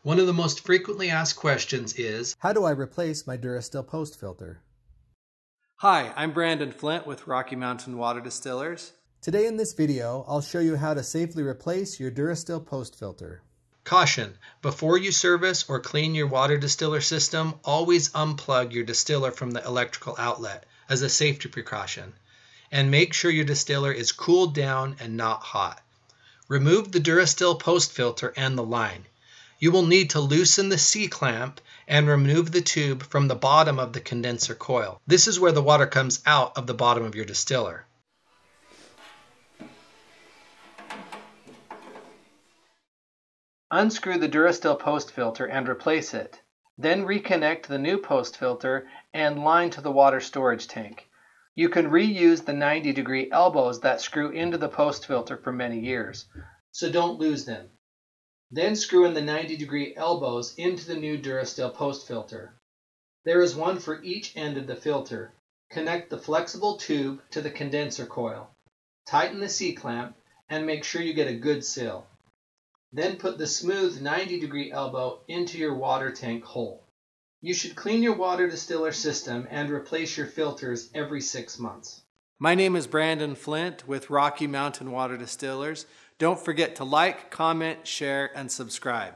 One of the most frequently asked questions is, how do I replace my Durastill Post Filter? Hi, I'm Brandon Flint with Rocky Mountain Water Distillers. Today in this video, I'll show you how to safely replace your Durastill Post Filter. Caution, before you service or clean your water distiller system, always unplug your distiller from the electrical outlet as a safety precaution. And make sure your distiller is cooled down and not hot. Remove the Durastill Post Filter and the line. You will need to loosen the C-clamp and remove the tube from the bottom of the condenser coil. This is where the water comes out of the bottom of your distiller. Unscrew the Durastill Post Filter and replace it. Then reconnect the new post filter and line to the water storage tank. You can reuse the 90-degree elbows that screw into the post filter for many years, so don't lose them. Then screw in the 90-degree elbows into the new Durastill Post Filter. There is one for each end of the filter. Connect the flexible tube to the condenser coil. Tighten the C-clamp and make sure you get a good seal. Then put the smooth 90-degree elbow into your water tank hole. You should clean your water distiller system and replace your filters every 6 months. My name is Brandon Flint with Rocky Mountain Water Distillers. Don't forget to like, comment, share, and subscribe.